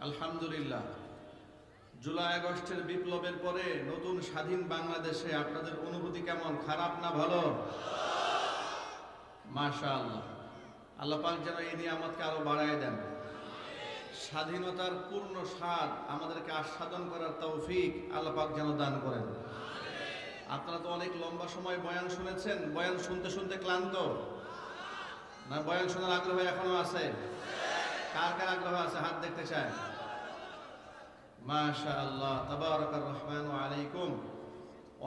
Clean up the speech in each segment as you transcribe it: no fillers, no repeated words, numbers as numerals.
আলহামদুলিল্লাহ, জুলাই আগস্টের বিপ্লবের পরে নতুন স্বাধীন বাংলাদেশে আপনাদের অনুভূতি কেমন? খারাপ না ভালো? মাশাআল্লাহ, আল্লাহ পাক যেন এই নিয়ামতকে আরো বাড়ায় দেন। স্বাধীনতার পূর্ণ স্বাদ আমাদেরকে আস্বাদন করার তৌফিক আল্লাহ পাক যেন দান করেন। আপনারা তো অনেক লম্বা সময় বয়ান শুনেছেন, বয়ান শুনতে শুনতে ক্লান্ত না? বয়ান শোনার আগ্রহ এখনো আছে? কার কার আগ্রহ আছে হাত দেখতে চায়? মাশাআল্লাহ, তাবারাকার রহমানু আলাইকুম।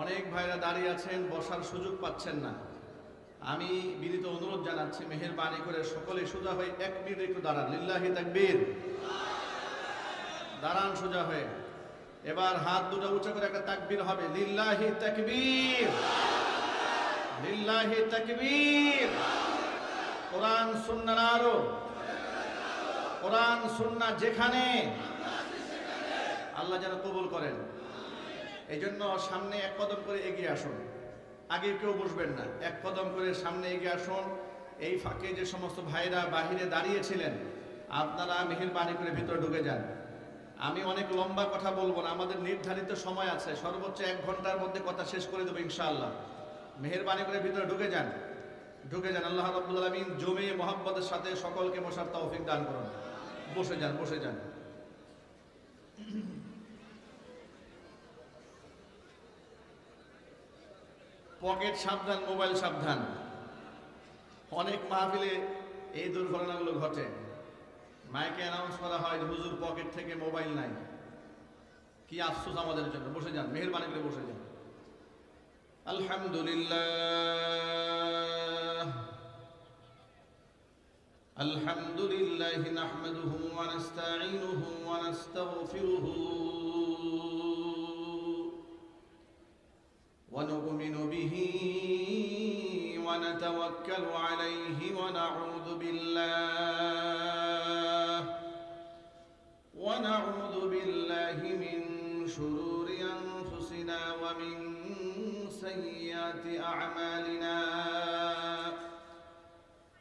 অনেক ভাইরা দাঁড়িয়ে আছেন, বসার সুযোগ পাচ্ছেন না। আমি বিনীত অনুরোধ জানাচ্ছি, মেহেরবানি করে সকলে সোজা হয়ে 1 মিনিট একটু দাঁড়ান। লিল্লাহি তাকবীর। দাঁড়ান সোজা হয়ে। এবার হাত দুটো উঁচু করে একটা তাকবীর হবে। লিল্লাহি তাকবীর, লিল্লাহি তাকবীর। কোরআন সুন্নাহর আলো, কোরআন সুন্নাহ যেখানে আল্লাহ যেন কবুল করেন। এই জন্য সামনে 1 কদম করে এগিয়ে আসুন। আগে কেউ বসবেন না, 1 কদম করে সামনে এগিয়ে আসুন। এই ফাঁকে যে সমস্ত ভাইরা বাহিরে দাঁড়িয়েছিলেন, আপনারা মেহেরবানি করে ভিতরে ঢুকে যান। আমি অনেক লম্বা কথা বলবো না, আমাদের নির্ধারিত সময় আছে, সর্বোচ্চ 1 ঘন্টার মধ্যে কথা শেষ করে দেবো ইনশাআল্লাহ। মেহেরবানি করে ভিতরে ঢুকে যান, ঢুকে যান। আল্লাহ রাব্বুল আলামিন জমে মহব্বতের সাথে সকলকে বসার তৌফিক দান করুন। বসে যান, বসে যান। পকেট সাবধান, মোবাইল সাবধান। অনেক মাহফিলে এই দুর্ঘটনাগুলো ঘটে। মাইকে অ্যানাউন্স করা হয় যে হুজুর পকেট থেকে মোবাইল নাই। কি আফসোস আমাদের জন্য। বসে যান, মেহেরবানি করে বসে যান। আলহামদুলিল্লাহ, আলহামদুলিল্লাহ নাহমাদুহু ওয়া নাস্তাঈনুহু ওয়া নাস্তাগফিরুহু ونؤمن به ونتوكل عليه ونعوذ بالله من شرور أنفسنا ومن سيئات أعمالنا.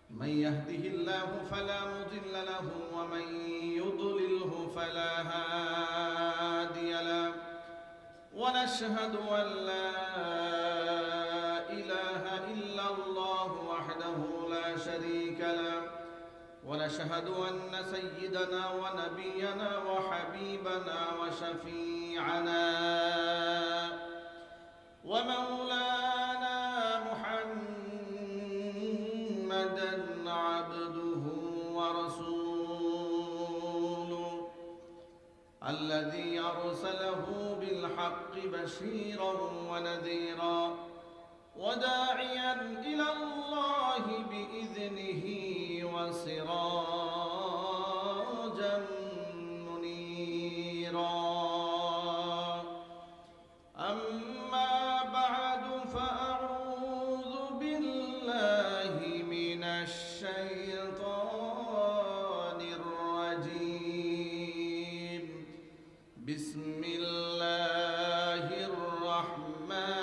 من يهده الله فلا مضل له ومن يضلله فلا هادي له. ونشهد أن لا إله إلا الله وحده لا شريك له. ونشهد أن سيدنا ونبينا وحبيبنا وشفيعنا ومولانا محمدا عبده ورسوله الذي أرسله بالحق بشيرا ونذيرا وداعيا إلى الله بإذنه وسراجا منيرا. أما بعد فأعوذ بالله من الشيطان الرجيم. بسم الله الرحمن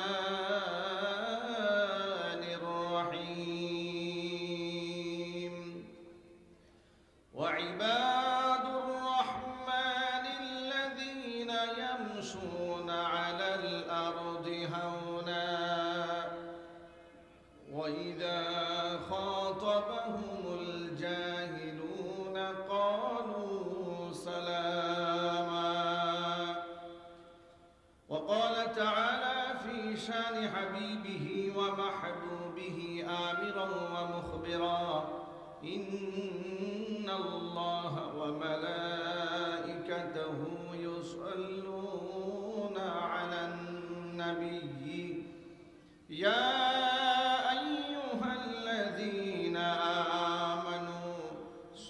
الرحيم. وعباد الرحمن الذين يمشون على الأرض هونا وإذا خاطبهم الجاهلون قالوا سلاما. وقال تعالى في شان حبيبه ومحبوبه آمرا ومخبرا: إن الله وملائكته يصلون على النبي يا أيها الذين آمنوا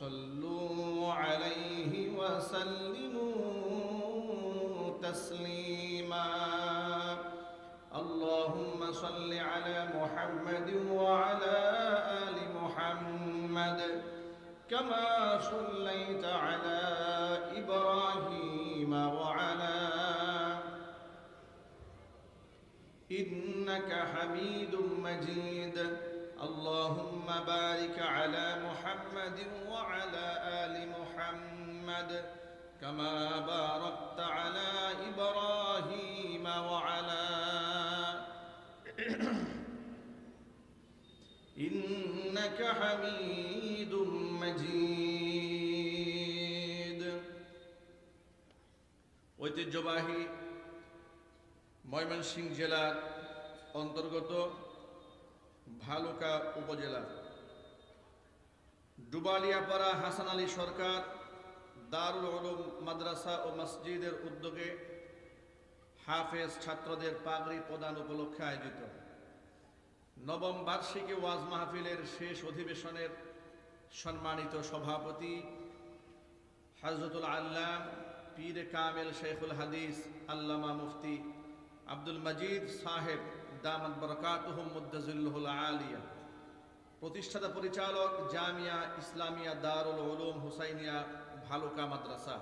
صلوا عليه وسلموا تسليما. اللهم صل على محمد وعلى آل محمد كما صليت على إبراهيم وعلى إنك حميد مجيد. اللهم بارك على محمد وعلى آل محمد كما باركت على إبراهيم وعلى إنك حميد مجيد ঐতিহ্যবাহী ময়মনসিংহ জেলার অন্তর্গত ভালুকা উপজেলা ডুবালিয়াপাড়া হাসান আলী সরকার দারুল উলুম মাদ্রাসা ও মসজিদের উদ্যোগে হাফেজ ছাত্রদের পাগড়ি প্রদান উপলক্ষে আয়োজিত নবম বার্ষিকী ওয়াজ মাহফিলের শেষ অধিবেশনের সম্মানিত সভাপতি হযরতুল আল্লাম পীর কামেল শেখুল হাদিস আল্লামা মুফতি আব্দুল মজিদ সাহেব দামাত বরকাতুহুম মুদ্দাজিল্লুহুল আলিয়া, প্রতিষ্ঠাতা পরিচালক জামিয়া ইসলামিয়া দারুল উলুম হুসাইনিয়া ভালুকা মাদ্রাসা,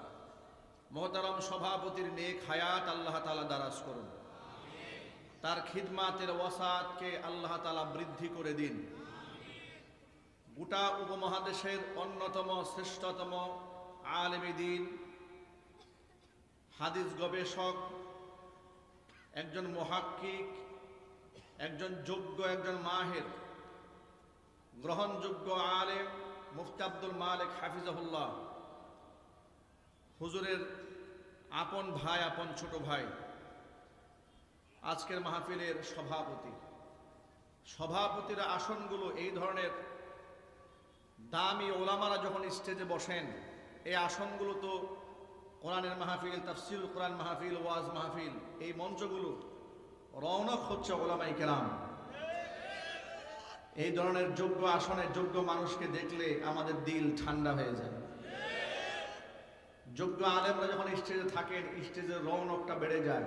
মোহতারাম সভাপতির নেক হায়াত আল্লাহ তাআলা দারাজ করুন, তার খিদমাতের ওয়াসাতকে আল্লাহ তাআলা বৃদ্ধি করে দিন। গোটা উপমহাদেশের অন্যতম শ্রেষ্ঠতম আলেমে দ্বীন, হাদিস গবেষক, একজন মুহাক্কিক, একজন যোগ্য, একজন মাহের, গ্রহণযোগ্য আলেম মুফতি আব্দুল মালিক হাফিজাহুল্লাহ হুজুরের আপন ভাই, আপন ছোট ভাই, আজকের মাহফিলের সভাপতিরা আসনগুলো এই ধরনের দামি ওলামারা যখন স্টেজে বসেন, এই আসনগুলো তো কোরআনের মাহফিল, তাফসীর কোরআন মাহফিল, ওয়াজ মাহফিল, এই মঞ্চগুলো রওনক হচ্ছে ওলামায়ে কেরাম। এই ধরনের যোগ্য আসনে যোগ্য মানুষকে দেখলে আমাদের দিল ঠান্ডা হয়ে যায়। যোগ্য আলেমরা যখন স্টেজে থাকেন, স্টেজের রৌনকটা বেড়ে যায়।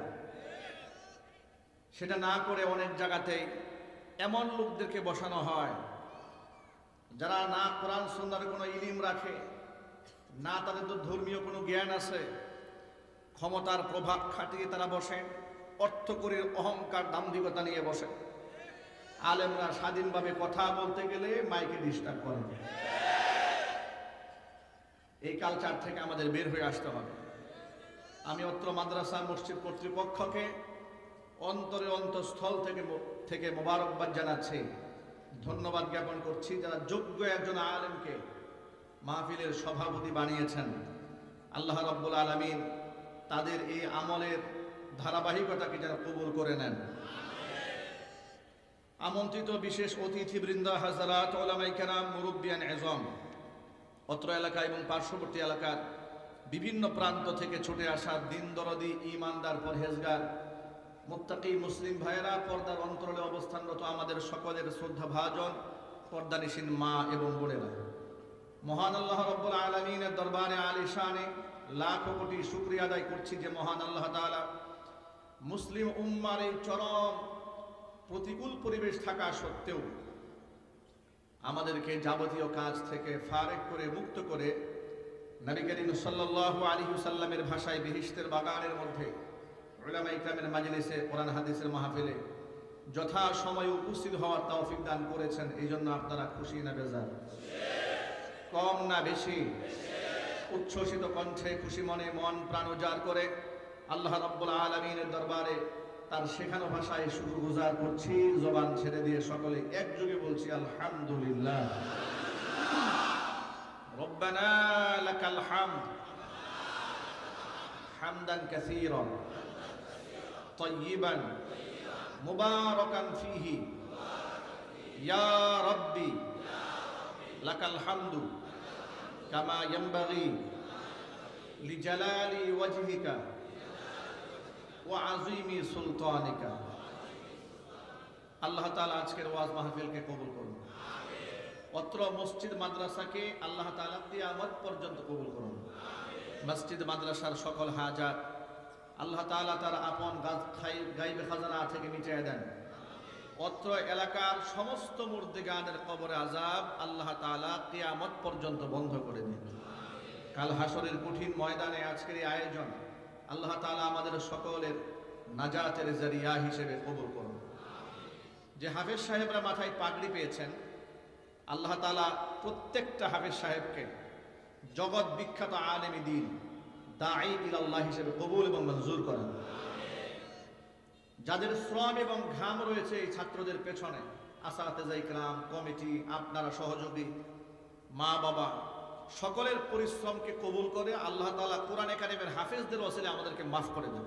সেটা না করে অনেক জায়গাতেই এমন লোকদেরকে বসানো হয় যারা না কোরআন সুন্নাহর কোনো ইলম রাখে, না তাদের তো ধর্মীয় কোনো জ্ঞান আছে, ক্ষমতার প্রভাব খাটিয়ে তারা বসে, অর্থকরীর অহংকার দাম্ভিকতা নিয়ে বসে। আলেমরা স্বাধীনভাবে কথা বলতে গেলে মাইকে ডিস্টার্ব করে। এই কালচার থেকে আমাদের বের হয়ে আসতে হবে। আমি অত্র মাদ্রাসা মসজিদ কর্তৃপক্ষকে অন্তরের অন্তঃস্থল থেকে মোবারকবাদ জানাচ্ছি, ধন্যবাদ জ্ঞাপন করছি, যারা যোগ্য একজন আলেমকে মাহফিলের সভাপতি বানিয়েছেন। আল্লাহ রাব্বুল আলামিন তাদের এই আমলের ধারাবাহিকতাকে যেন কবুল করে নেন। আমন্ত্রিত বিশেষ অতিথিবৃন্দ, হাজরাত, উলামায়ে কেরাম, মুরব্বিয়ান এজম, অত্র এলাকা এবং পার্শ্ববর্তী এলাকার বিভিন্ন প্রান্ত থেকে ছুটে আসা দিন দরদি, ইমানদার, পরহেজগার, মুত্তাকি মুসলিম ভাইয়েরা, পর্দার অন্তরালে অবস্থানরত আমাদের সকলের শ্রদ্ধাভাজন পর্দানিসীন মা এবং বোনেরা, মহান আল্লাহ রাব্বুল আলামিনের দরবারে আলিশানে লাখো কোটি শুকরিয়া আদায় করছি যে মহান আল্লাহ তাআলা মুসলিম উম্মার এই চরম প্রতিকূল পরিবেশ থাকা সত্ত্বেও আমাদেরকে যাবতীয় কাজ থেকে ফারেক করে, মুক্ত করে নবী করিম সাল্লাল্লাহু আলাইহি ওয়াসাল্লামের ভাষায় বেহেশতের বাগানের মধ্যে উলামায়ে ইকরামের মাজলিসে, কোরআন হাদিসের মাহফিলে যথা সময়ে উপস্থিত হওয়ার তৌফিক দান করেছেন। এই জন্য আপনারা খুশি না বেজার? কম না বেশি? উচ্ছ্বসিত কণ্ঠে, খুশি মনে, মন প্রাণ উজাড় করে আল্লাহ রাব্বুল আলামিনের দরবারে তার শেখানো ভাষায় শুকরগুজার করছি। জবান ছেড়ে দিয়ে সকলে একযোগে বলছি আলহামদুলিল্লাহ। রব্বানা লাকাল হামদ হামদান কাসীরান তাইয়িবান মুবারাকান ফীহি ইয়া রাব্বি লাকাল হামদু কামা ইয়ানবাগি লিজালালি ওয়াজহিকা ওয়া আযীমি সুলতানিকা। আল্লাহ তাআলা আজকের ওয়াজ মাহফিলকে কবুল করুন। অত্র মসজিদ মাদ্রাসাকে আল্লাহ তাআলা কিয়ামত পর্যন্ত কবুল করুন। মসজিদ মাদ্রাসার সকল হাজাত আল্লাহ তাআলা তার আপন গায়বে খাজানা থেকে মিটিয়ে দেন। অত্র এলাকার সমস্ত মুর্দিগানের কবরে আযাব আল্লাহ তাআলা কিয়ামত পর্যন্ত বন্ধ করে দিন। কাল হাসরের কঠিন ময়দানে আজকের এই আয়োজন আল্লাহ তাআলা আমাদের সকলের নাজাতের জরিয়া হিসেবে কবুল করুন। যে হাফেজ সাহেবরা মাথায় পাগড়ি পেয়েছেন, আল্লাহ তাআলা প্রত্যেকটা হাফেজ সাহেবকে জগৎ বিখ্যাত আলেমে দ্বীন, দাঈ ইলাল্লাহ হিসেবে কবুল এবং মঞ্জুর করেন। যাদের শ্রম এবং ঘাম রয়েছে এই ছাত্রদের পেছনে, আসাতেজা ইকরাম, কমিটি, আপনারা সহযোগী, মা বাবা, সকলের পরিশ্রমকে কবুল করে আল্লাহ তাআলা কোরআনে কারিমের হাফেজদের ওসিলায় আমাদেরকে মাফ করে দেন।